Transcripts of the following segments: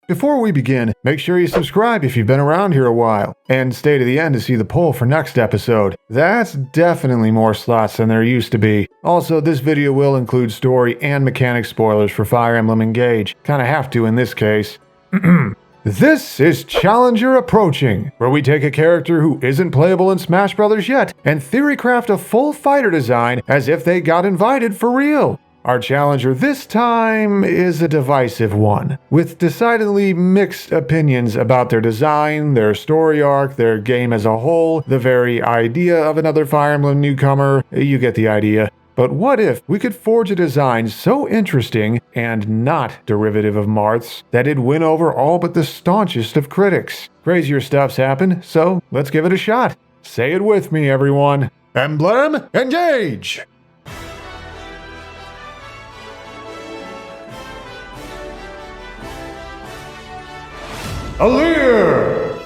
Before we begin, make sure you subscribe if you've been around here a while, and stay to the end to see the poll for next episode. That's definitely more slots than there used to be. Also, this video will include story and mechanic spoilers for Fire Emblem Engage. Kinda have to in this case. This is Challenger Approaching, where we take a character who isn't playable in Smash Bros. Yet and theorycraft a full fighter design as if they got invited for real. Our challenger this time is a divisive one, with decidedly mixed opinions about their design, their story arc, their game as a whole, the very idea of another Fire Emblem newcomer. You get the idea. But what if we could forge a design so interesting and not derivative of Marth's that it'd win over all but the staunchest of critics? Crazier stuff's happened, so let's give it a shot. Say it with me, everyone. Emblem, engage! Alear!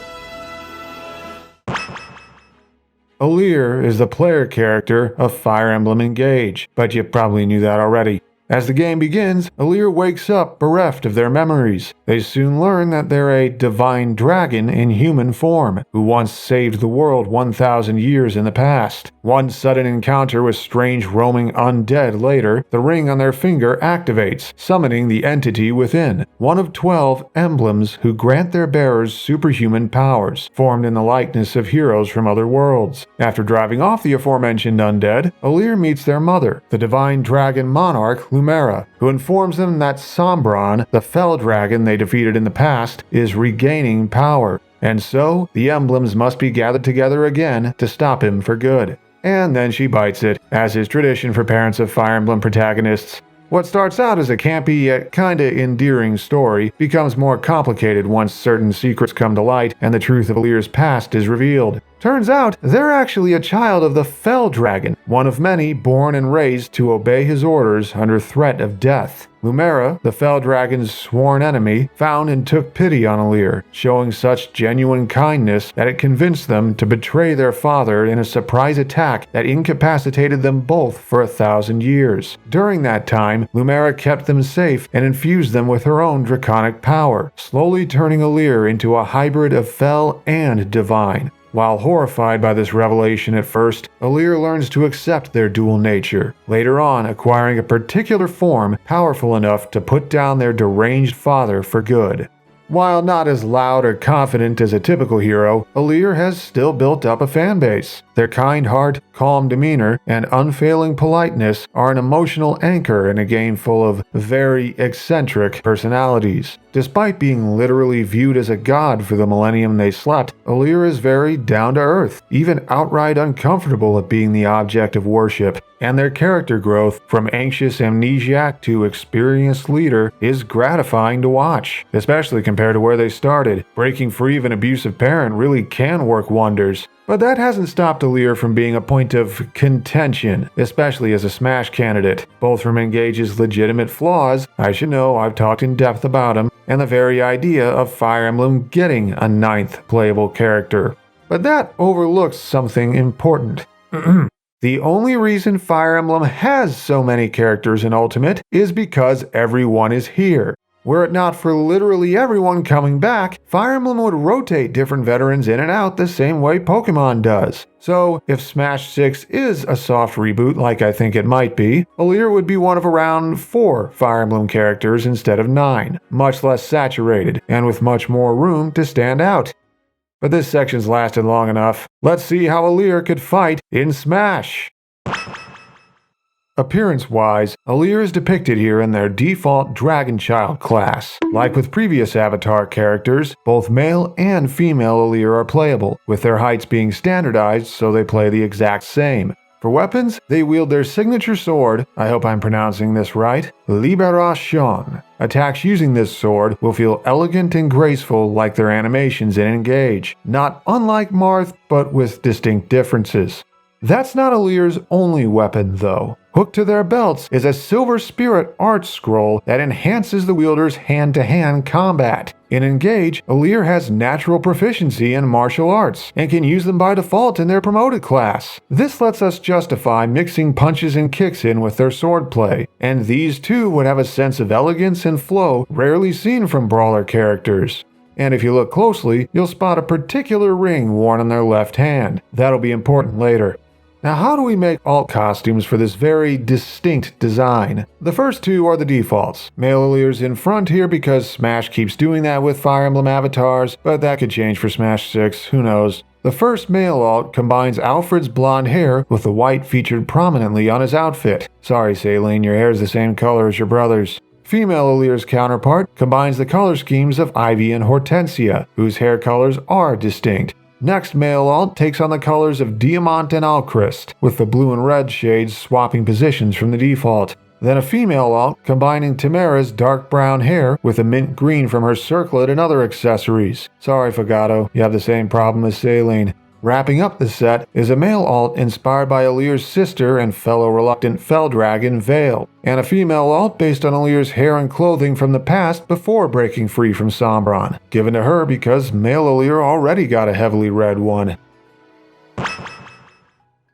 Alear is the player character of Fire Emblem Engage, but you probably knew that already. As the game begins, Alear wakes up bereft of their memories. They soon learn that they're a divine dragon in human form, who once saved the world 1,000 years in the past. One sudden encounter with strange roaming undead later, the ring on their finger activates, summoning the entity within, one of 12 emblems who grant their bearers superhuman powers, formed in the likeness of heroes from other worlds. After driving off the aforementioned undead, Alear meets their mother, the divine dragon monarch Lumera, who informs them that Sombron, the fell dragon they defeated in the past, is regaining power, and so the emblems must be gathered together again to stop him for good. And then she bites it, as is tradition for parents of Fire Emblem protagonists. What starts out as a campy yet kinda endearing story becomes more complicated once certain secrets come to light and the truth of Alear's past is revealed. Turns out, they're actually a child of the Fell Dragon, one of many born and raised to obey his orders under threat of death. Lumera, the Fell Dragon's sworn enemy, found and took pity on Alear, showing such genuine kindness that it convinced them to betray their father in a surprise attack that incapacitated them both for 1,000 years. During that time, Lumera kept them safe and infused them with her own draconic power, slowly turning Alear into a hybrid of Fell and Divine. While horrified by this revelation at first, Alear learns to accept their dual nature, later on acquiring a particular form powerful enough to put down their deranged father for good. While not as loud or confident as a typical hero, Alear has still built up a fanbase. Their kind heart, calm demeanor, and unfailing politeness are an emotional anchor in a game full of very eccentric personalities. Despite being literally viewed as a god for the millennium they slept, Alear is very down-to-earth, even outright uncomfortable at being the object of worship, and their character growth, from anxious amnesiac to experienced leader, is gratifying to watch, especially compared to where they started. Breaking free of an abusive parent really can work wonders. But that hasn't stopped Alear from being a point of contention, especially as a Smash candidate, both from Engage's legitimate flaws, I should know I've talked in depth about them, and the very idea of Fire Emblem getting a 9th playable character. But that overlooks something important. The only reason Fire Emblem has so many characters in Ultimate is because everyone is here. Were it not for literally everyone coming back, Fire Emblem would rotate different veterans in and out the same way Pokemon does. So, if Smash 6 is a soft reboot like I think it might be, Alear would be one of around 4 Fire Emblem characters instead of 9, much less saturated, and with much more room to stand out. But this section's lasted long enough. Let's see how Alear could fight in Smash! Appearance-wise, Alear is depicted here in their default Dragon Child class. Like with previous Avatar characters, both male and female Alear are playable, with their heights being standardized so they play the exact same. For weapons, they wield their signature sword, I hope I'm pronouncing this right, Liberation. Attacks using this sword will feel elegant and graceful like their animations in Engage, not unlike Marth, but with distinct differences. That's not Alear's only weapon, though. Hooked to their belts is a Silver Spirit art scroll that enhances the wielder's hand-to-hand combat. In Engage, Alear has natural proficiency in martial arts and can use them by default in their promoted class. This lets us justify mixing punches and kicks in with their swordplay, and these too would have a sense of elegance and flow rarely seen from brawler characters. And if you look closely, you'll spot a particular ring worn on their left hand. That'll be important later. Now, how do we make alt costumes for this very distinct design? The first two are the defaults. Male Alear's in front here because Smash keeps doing that with Fire Emblem avatars, but that could change for Smash 6, who knows. The first male alt combines Alfred's blonde hair with the white featured prominently on his outfit. Sorry, Saline, your hair's the same color as your brother's. Female Alear's counterpart combines the color schemes of Ivy and Hortensia, whose hair colors are distinct. Next male alt takes on the colors of Diamant and Alchrist, with the blue and red shades swapping positions from the default. Then a female alt combining Tamara's dark brown hair with the mint green from her circlet and other accessories. Sorry, Fagato, you have the same problem as Saline. Wrapping up the set is a male alt inspired by Alear's sister and fellow reluctant fell dragon Vale, and a female alt based on Alear's hair and clothing from the past before breaking free from Sombron, given to her because male Alear already got a heavily red one.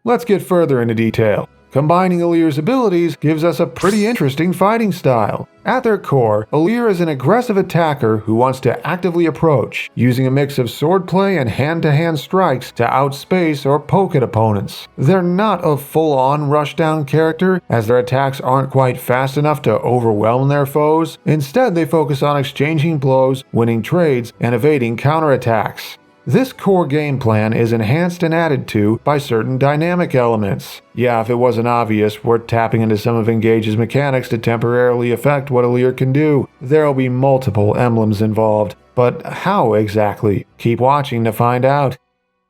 Let's get further into detail. Combining Alear's abilities gives us a pretty interesting fighting style. At their core, Alear is an aggressive attacker who wants to actively approach, using a mix of swordplay and hand-to-hand strikes to outspace or poke at opponents. They're not a full-on rushdown character, as their attacks aren't quite fast enough to overwhelm their foes. Instead, they focus on exchanging blows, winning trades, and evading counterattacks. This core game plan is enhanced and added to by certain dynamic elements. Yeah, if it wasn't obvious, we're tapping into some of Engage's mechanics to temporarily affect what Alear can do. There'll be multiple emblems involved, but how exactly? Keep watching to find out.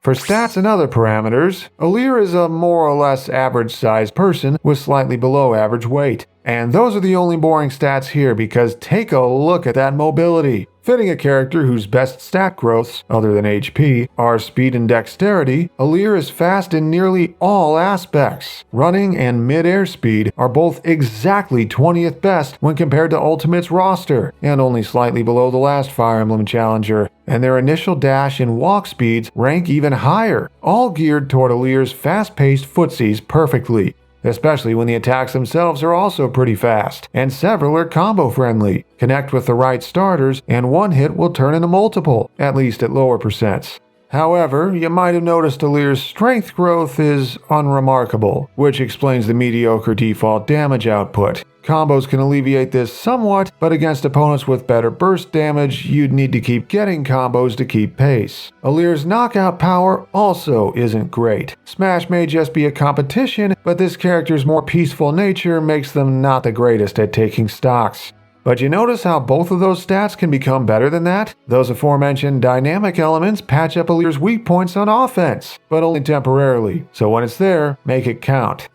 For stats and other parameters, Alear is a more or less average-sized person with slightly below average weight. And those are the only boring stats here because take a look at that mobility. Fitting a character whose best stat growths, other than HP, are speed and dexterity, Alear is fast in nearly all aspects. Running and mid-air speed are both exactly 20th best when compared to Ultimate's roster, and only slightly below the last Fire Emblem challenger. And their initial dash and walk speeds rank even higher, all geared toward Alear's fast-paced footsies perfectly. Especially when the attacks themselves are also pretty fast, and several are combo friendly. Connect with the right starters, and one hit will turn into multiple, at least at lower percents. However, you might have noticed Alear's strength growth is unremarkable, which explains the mediocre default damage output. Combos can alleviate this somewhat, but against opponents with better burst damage, you'd need to keep getting combos to keep pace. Alear's knockout power also isn't great. Smash may just be a competition, but this character's more peaceful nature makes them not the greatest at taking stocks. But you notice how both of those stats can become better than that? Those aforementioned dynamic elements patch up Alear's weak points on offense, but only temporarily, so when it's there, make it count.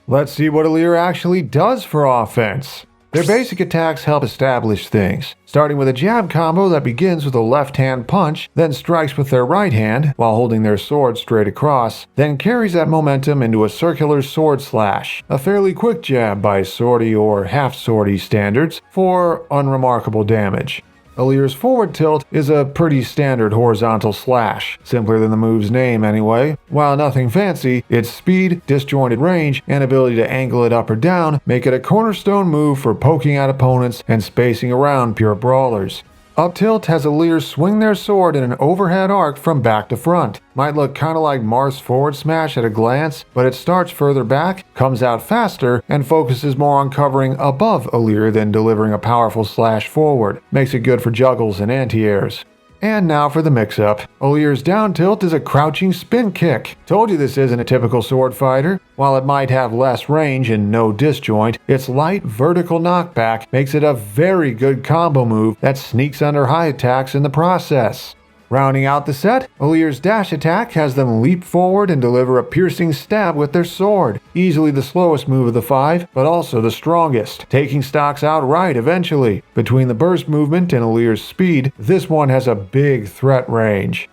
Let's see what Alear actually does for offense. Their basic attacks help establish things, starting with a jab combo that begins with a left-hand punch, then strikes with their right hand while holding their sword straight across, then carries that momentum into a circular sword slash, a fairly quick jab by swordy or half-swordy standards for unremarkable damage. Alear's forward tilt is a pretty standard horizontal slash, simpler than the move's name anyway. While nothing fancy, its speed, disjointed range, and ability to angle it up or down make it a cornerstone move for poking at opponents and spacing around pure brawlers. Up tilt has Alear swing their sword in an overhead arc from back to front. Might look kinda like Marth's forward smash at a glance, but it starts further back, comes out faster, and focuses more on covering above Alear than delivering a powerful slash forward. Makes it good for juggles and anti-airs. And now for the mix-up. Alear's down tilt is a crouching spin kick. Told you this isn't a typical sword fighter. While it might have less range and no disjoint, its light vertical knockback makes it a very good combo move that sneaks under high attacks in the process. Rounding out the set, Alear's dash attack has them leap forward and deliver a piercing stab with their sword. Easily the slowest move of the five, but also the strongest, taking stocks outright eventually. Between the burst movement and Alear's speed, this one has a big threat range.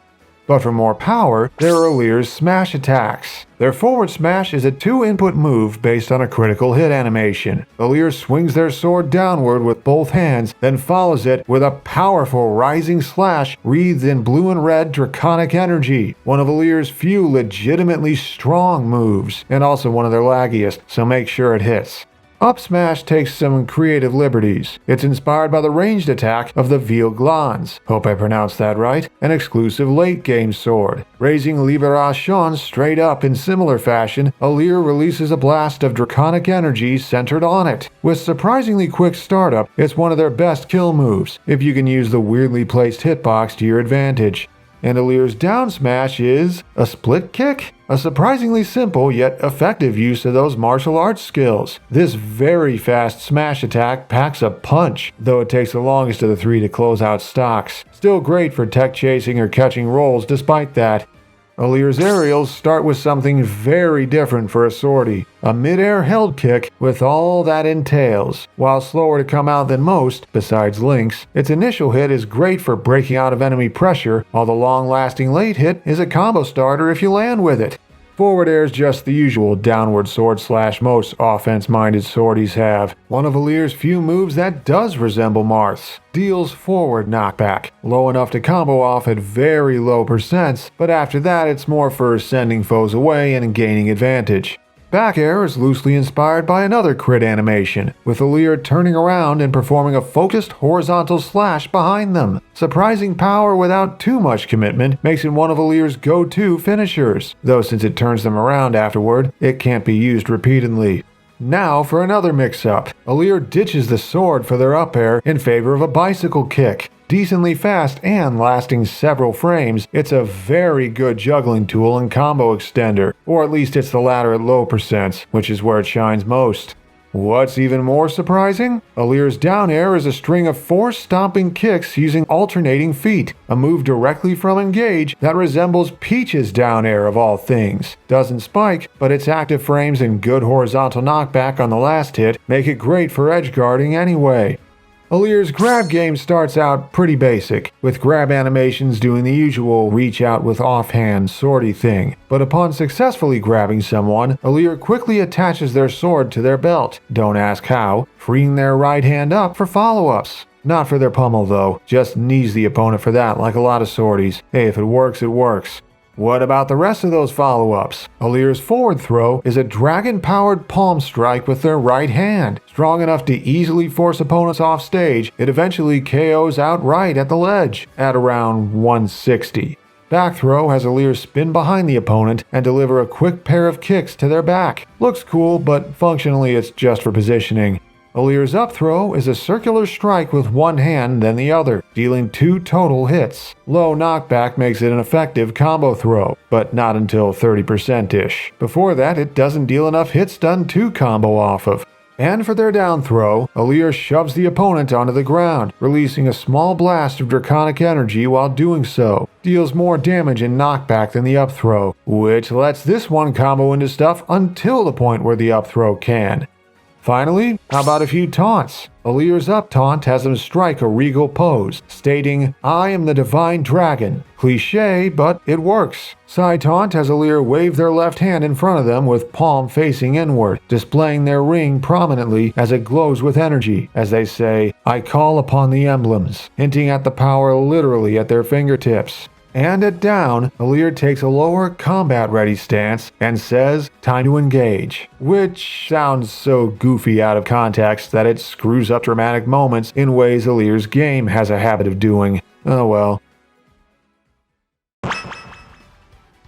But for more power, there are Alear's smash attacks. Their forward smash is a 2-input move based on a critical hit animation. Alear swings their sword downward with both hands, then follows it with a powerful rising slash wreathed in blue and red draconic energy. One of Alear's few legitimately strong moves, and also one of their laggiest, so make sure it hits. Up smash takes some creative liberties. It's inspired by the ranged attack of the Veil Glans, hope I pronounced that right, an exclusive late-game sword. Raising Liberation straight up in similar fashion, Alear releases a blast of draconic energy centered on it. With surprisingly quick startup, it's one of their best kill moves, if you can use the weirdly placed hitbox to your advantage. And Alear's down smash is a split kick? A surprisingly simple yet effective use of those martial arts skills. This very fast smash attack packs a punch, though it takes the longest of the three to close out stocks. Still great for tech chasing or catching rolls despite that. Alear's aerials start with something very different for a sortie, a mid-air held kick with all that entails. While slower to come out than most, besides Link's, its initial hit is great for breaking out of enemy pressure, while the long-lasting late hit is a combo starter if you land with it. Forward air is just the usual downward sword slash most offense-minded sorties have. One of Alear's few moves that does resemble Marth's. Deals forward knockback, low enough to combo off at very low percents, but after that it's more for sending foes away and gaining advantage. Back air is loosely inspired by another crit animation, with Alear turning around and performing a focused horizontal slash behind them. Surprising power without too much commitment makes it one of Alear's go-to finishers, though since it turns them around afterward, it can't be used repeatedly. Now for another mix-up. Alear ditches the sword for their up air in favor of a bicycle kick. Decently fast and lasting several frames, it's a very good juggling tool and combo extender, or at least it's the latter at low percents, which is where it shines most. What's even more surprising? Alear's down air is a string of 4 stomping kicks using alternating feet, a move directly from engage that resembles Peach's down air of all things. Doesn't spike, but its active frames and good horizontal knockback on the last hit make it great for edge guarding anyway. Alear's grab game starts out pretty basic, with grab animations doing the usual reach out with offhand sortie thing. But upon successfully grabbing someone, Alear quickly attaches their sword to their belt, don't ask how, freeing their right hand up for follow-ups. Not for their pummel though, just knees the opponent for that like a lot of sorties. Hey, if it works, it works. What about the rest of those follow-ups? Alear's forward throw is a dragon-powered palm strike with their right hand. Strong enough to easily force opponents off stage, it eventually KOs outright at the ledge, at around 160. Back throw has Alear spin behind the opponent and deliver a quick pair of kicks to their back. Looks cool, but functionally it's just for positioning. Alear's up throw is a circular strike with one hand then the other, dealing 2 total hits. Low knockback makes it an effective combo throw, but not until 30%-ish. Before that, it doesn't deal enough hit stun to combo off of. And for their down throw, Alear shoves the opponent onto the ground, releasing a small blast of draconic energy while doing so. Deals more damage and knockback than the up throw, which lets this one combo into stuff until the point where the up throw can. Finally, how about a few taunts? Alear's up taunt has him strike a regal pose, stating, "I am the divine dragon." Cliché, but it works. Side taunt has Alear wave their left hand in front of them with palm facing inward, displaying their ring prominently as it glows with energy, as they say, "I call upon the emblems," hinting at the power literally at their fingertips. And at down, Alear takes a lower combat-ready stance and says, "Time to engage," which sounds so goofy out of context that it screws up dramatic moments in ways Alear's game has a habit of doing. Oh well.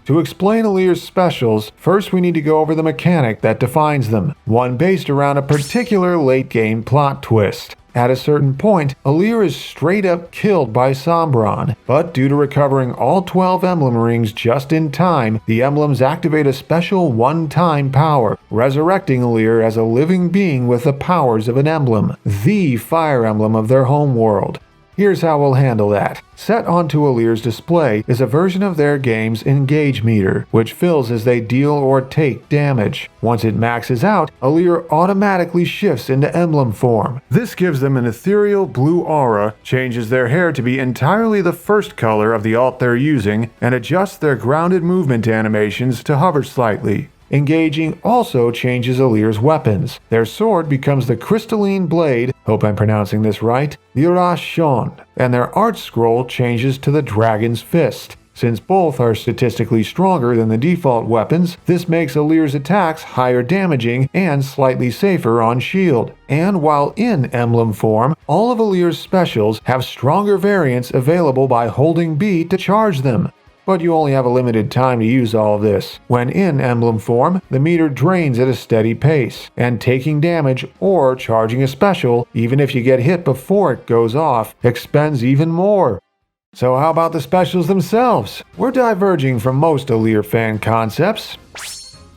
To explain Alear's specials, first we need to go over the mechanic that defines them, one based around a particular late-game plot twist. At a certain point, Alear is straight up killed by Sombron, but due to recovering all 12 emblem rings just in time, the emblems activate a special one-time power, resurrecting Alear as a living being with the powers of an emblem, the Fire Emblem of their home world. Here's how we'll handle that. Set onto Alear's display is a version of their game's engage meter, which fills as they deal or take damage. Once it maxes out, Alear automatically shifts into emblem form. This gives them an ethereal blue aura, changes their hair to be entirely the first color of the alt they're using, and adjusts their grounded movement animations to hover slightly. Engaging also changes Alear's weapons. Their sword becomes the crystalline blade, hope I'm pronouncing this right, Lirashon, and their art scroll changes to the dragon's fist. Since both are statistically stronger than the default weapons, this makes Alear's attacks higher damaging and slightly safer on shield. And while in emblem form, all of Alear's specials have stronger variants available by holding B to charge them. But you only have a limited time to use all of this. When in emblem form, the meter drains at a steady pace, and taking damage or charging a special, even if you get hit before it goes off, expends even more. So how about the specials themselves? We're diverging from most Alear fan concepts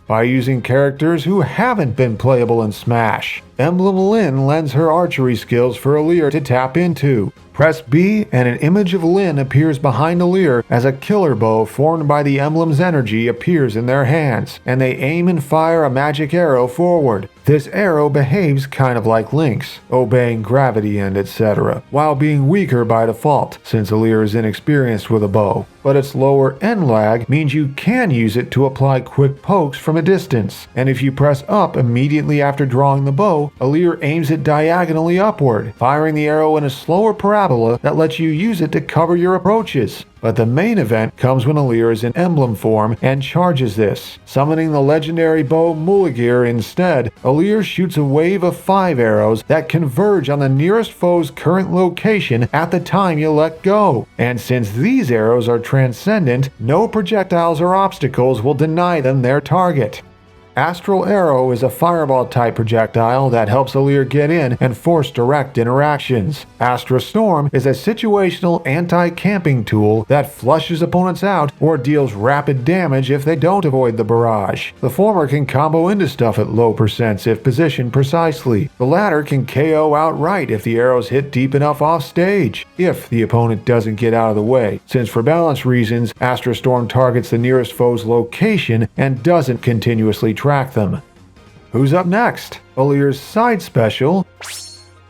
by using characters who haven't been playable in Smash. Emblem Lyn lends her archery skills for Alear to tap into. Press B and an image of Lyn appears behind Alear as a killer bow formed by the emblem's energy appears in their hands, and they aim and fire a magic arrow forward. This arrow behaves kind of like Link's, obeying gravity and etc., while being weaker by default, since Alear is inexperienced with a bow. But its lower end lag means you can use it to apply quick pokes from a distance, and if you press up immediately after drawing the bow, Alear aims it diagonally upward, firing the arrow in a slower parabola that lets you use it to cover your approaches. But the main event comes when Alear is in emblem form and charges this. Summoning the legendary bow Muligir instead, Alear shoots a wave of 5 arrows that converge on the nearest foe's current location at the time you let go. And since these arrows are transcendent, no projectiles or obstacles will deny them their target. Astral Arrow is a fireball-type projectile that helps Alear get in and force direct interactions. Astra Storm is a situational anti-camping tool that flushes opponents out or deals rapid damage if they don't avoid the barrage. The former can combo into stuff at low percents if positioned precisely. The latter can KO outright if the arrows hit deep enough off stage, if the opponent doesn't get out of the way, since for balance reasons, Astra Storm targets the nearest foe's location and doesn't continuously track them. Who's up next? Alear's side special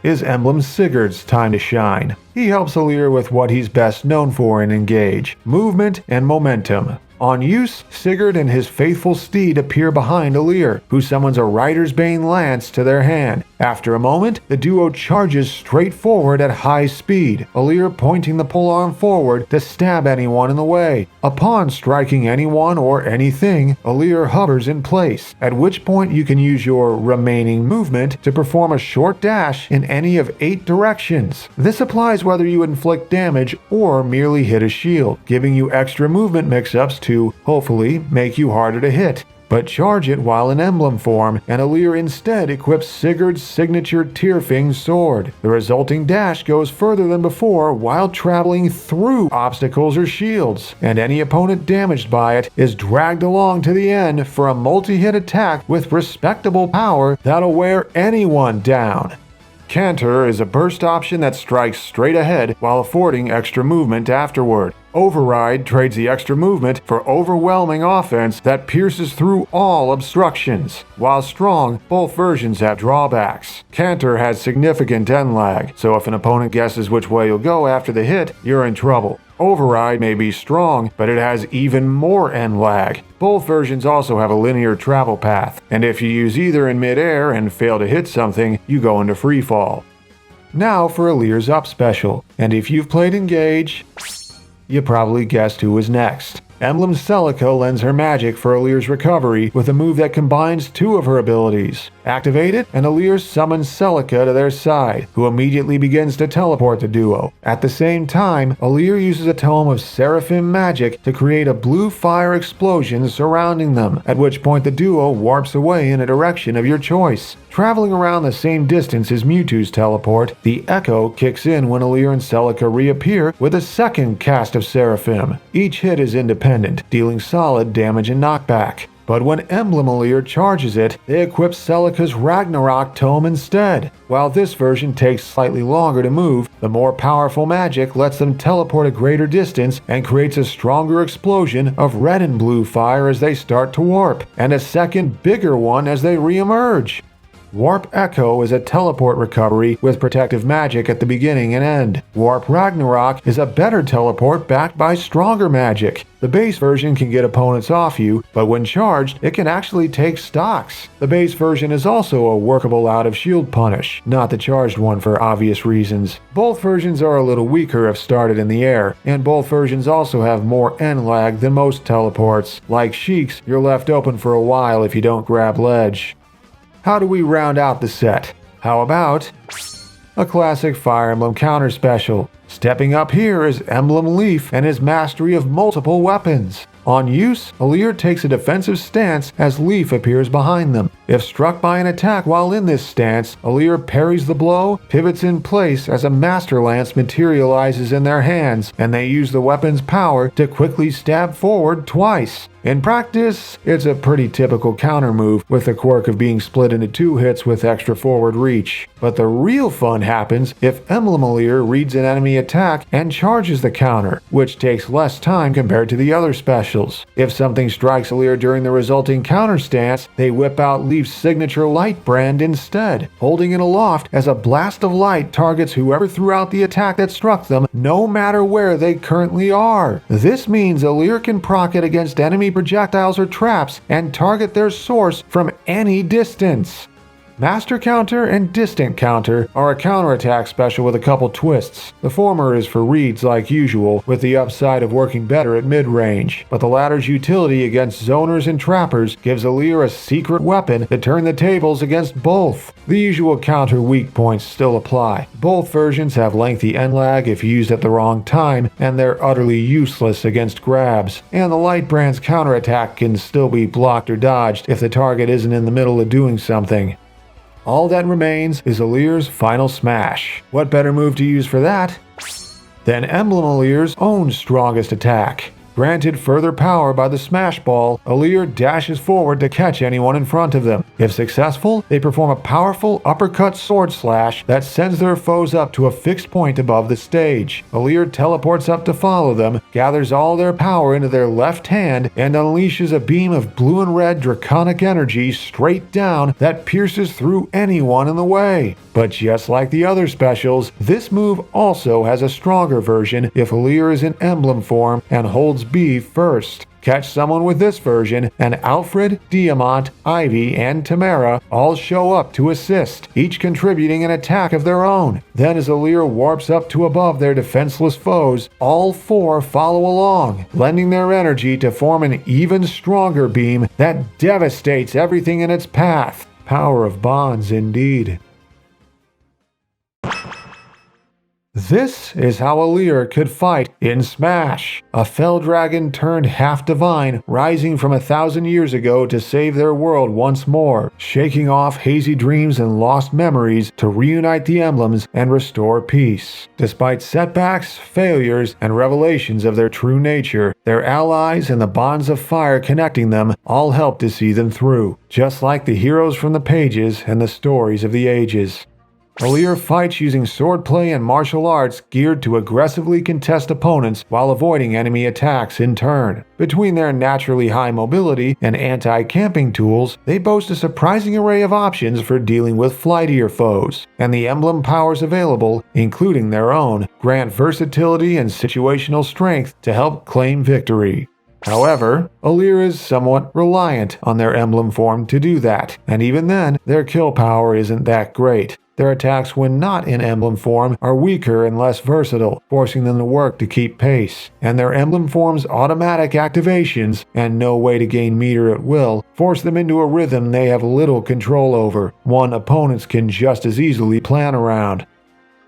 is Emblem Sigurd's time to shine. He helps Alear with what he's best known for in Engage: movement and momentum. On use, Sigurd and his faithful steed appear behind Alear, who summons a Rider's Bane lance to their hand. After a moment, the duo charges straight forward at high speed, Alear pointing the polearm forward to stab anyone in the way. Upon striking anyone or anything, Alear hovers in place, at which point you can use your remaining movement to perform a short dash in any of 8 directions. This applies whether you inflict damage or merely hit a shield, giving you extra movement mix-ups to hopefully make you harder to hit. But charge it while in emblem form, and Alear instead equips Sigurd's signature Tearfing sword. The resulting dash goes further than before while traveling through obstacles or shields, and any opponent damaged by it is dragged along to the end for a multi-hit attack with respectable power that'll wear anyone down. Canter is a burst option that strikes straight ahead while affording extra movement afterward. Override trades the extra movement for overwhelming offense that pierces through all obstructions. While strong, both versions have drawbacks. Canter has significant end lag, so if an opponent guesses which way you'll go after the hit, you're in trouble. Override may be strong, but it has even more end lag. Both versions also have a linear travel path, and if you use either in mid-air and fail to hit something, you go into freefall. Now for Alear's up special, and if you've played Engage, you probably guessed who was next. Emblem Celica lends her magic for Alear's recovery with a move that combines 2 of her abilities. Activate it, and Alear summons Celica to their side, who immediately begins to teleport the duo. At the same time, Alear uses a tome of Seraphim magic to create a blue fire explosion surrounding them, at which point the duo warps away in a direction of your choice. Traveling around the same distance as Mewtwo's teleport, the Echo kicks in when Alear and Celica reappear with a second cast of Seraphim. Each hit is independent, dealing solid damage and knockback. but when Emblem Alear charges it, they equip Celica's Ragnarok tome instead. While this version takes slightly longer to move, the more powerful magic lets them teleport a greater distance and creates a stronger explosion of red and blue fire as they start to warp, and a second bigger one as they re-emerge. Warp Echo is a teleport recovery with protective magic at the beginning and end. Warp Ragnarok is a better teleport backed by stronger magic. The base version can get opponents off you, but when charged, it can actually take stocks. The base version is also a workable out of shield punish, not the charged one for obvious reasons. Both versions are a little weaker if started in the air, and both versions also have more end lag than most teleports. Like Sheik's, you're left open for a while if you don't grab ledge. How do we round out the set? How about a classic Fire Emblem counter special? Stepping up here is Emblem Leaf and his mastery of multiple weapons. On use, Alear takes a defensive stance as Leaf appears behind them. If struck by an attack while in this stance, Alear parries the blow, pivots in place as a Master Lance materializes in their hands, and they use the weapon's power to quickly stab forward twice. In practice, it's a pretty typical counter move with the quirk of being split into 2 hits with extra forward reach. But the real fun happens if Emblem Alear reads an enemy attack and charges the counter, which takes less time compared to the other specials. If something strikes Alear during the resulting counter stance, they whip out Leaf's signature light brand instead, holding it aloft as a blast of light targets whoever threw out the attack that struck them, no matter where they currently are. This means Alear can proc it against enemy projectiles or traps and target their source from any distance. Master Counter and Distant Counter are a counterattack special with a couple twists. The former is for reads like usual, with the upside of working better at mid-range, but the latter's utility against zoners and trappers gives Alear a secret weapon to turn the tables against both. The usual counter weak points still apply. Both versions have lengthy end lag if used at the wrong time, and they're utterly useless against grabs. And the light brand's counterattack can still be blocked or dodged if the target isn't in the middle of doing something. All that remains is Alear's final smash. What better move to use for that than Emblem Alear's own strongest attack? Granted further power by the smash ball, Alear dashes forward to catch anyone in front of them. If successful, they perform a powerful uppercut sword slash that sends their foes up to a fixed point above the stage. Alear teleports up to follow them, gathers all their power into their left hand, and unleashes a beam of blue and red draconic energy straight down that pierces through anyone in the way. But just like the other specials, this move also has a stronger version if Alear is in emblem form and holds B first. Catch someone with this version, and Alfred, Diamant, Ivy, and Tamara all show up to assist, each contributing an attack of their own. Then as Alear warps up to above their defenseless foes, all 4 follow along, lending their energy to form an even stronger beam that devastates everything in its path. Power of bonds indeed. This is how Alear could fight in Smash, a fell dragon turned half-divine, rising from 1,000 years ago to save their world once more, shaking off hazy dreams and lost memories to reunite the emblems and restore peace. Despite setbacks, failures, and revelations of their true nature, their allies and the bonds of fire connecting them all help to see them through, just like the heroes from the pages and the stories of the ages. Alear fights using swordplay and martial arts geared to aggressively contest opponents while avoiding enemy attacks in turn. Between their naturally high mobility and anti-camping tools, they boast a surprising array of options for dealing with flightier foes, and the emblem powers available, including their own, grant versatility and situational strength to help claim victory. However, Alear is somewhat reliant on their emblem form to do that, and even then, their kill power isn't that great. Their attacks when not in emblem form are weaker and less versatile, forcing them to work to keep pace. And their emblem form's automatic activations, and no way to gain meter at will, force them into a rhythm they have little control over, one opponents can just as easily plan around.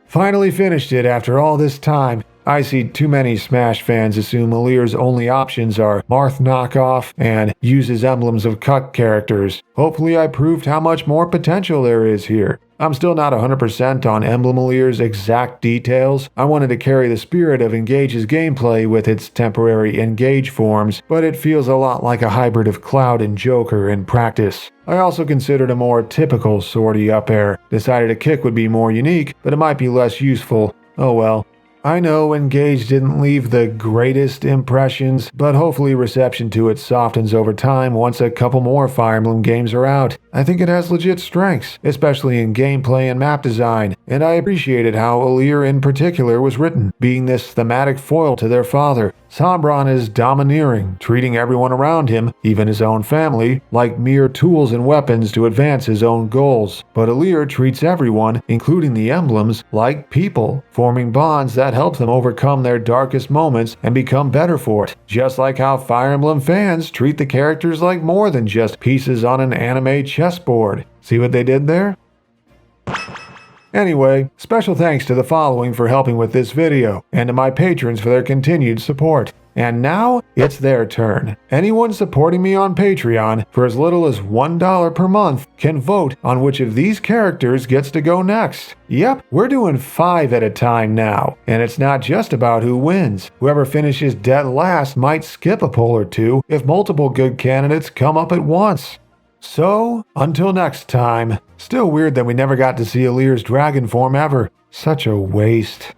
Finally finished it after all this time. I see too many Smash fans assume Alear's only options are Marth knockoff and uses emblems of cut characters. Hopefully I proved how much more potential there is here. I'm still not 100% on Emblem Alear's exact details. I wanted to carry the spirit of Engage's gameplay with its temporary Engage forms, but it feels a lot like a hybrid of Cloud and Joker in practice. I also considered a more typical sortie up air. Decided a kick would be more unique, but it might be less useful. Oh well. I know Engage didn't leave the greatest impressions, but hopefully reception to it softens over time once a couple more Fire Emblem games are out. I think it has legit strengths, especially in gameplay and map design, and I appreciated how Alear in particular was written, being this thematic foil to their father. Sombron is domineering, treating everyone around him, even his own family, like mere tools and weapons to advance his own goals. But Alear treats everyone, including the emblems, like people, forming bonds that help them overcome their darkest moments and become better for it. Just like how Fire Emblem fans treat the characters like more than just pieces on an anime chessboard. See what they did there? Anyway, special thanks to the following for helping with this video, and to my patrons for their continued support. And now, it's their turn. Anyone supporting me on Patreon for as little as $1 per month can vote on which of these characters gets to go next. Yep, we're doing 5 at a time now, and it's not just about who wins. Whoever finishes dead last might skip a poll or two if multiple good candidates come up at once. So, until next time. Still weird that we never got to see Alear's dragon form ever. Such a waste.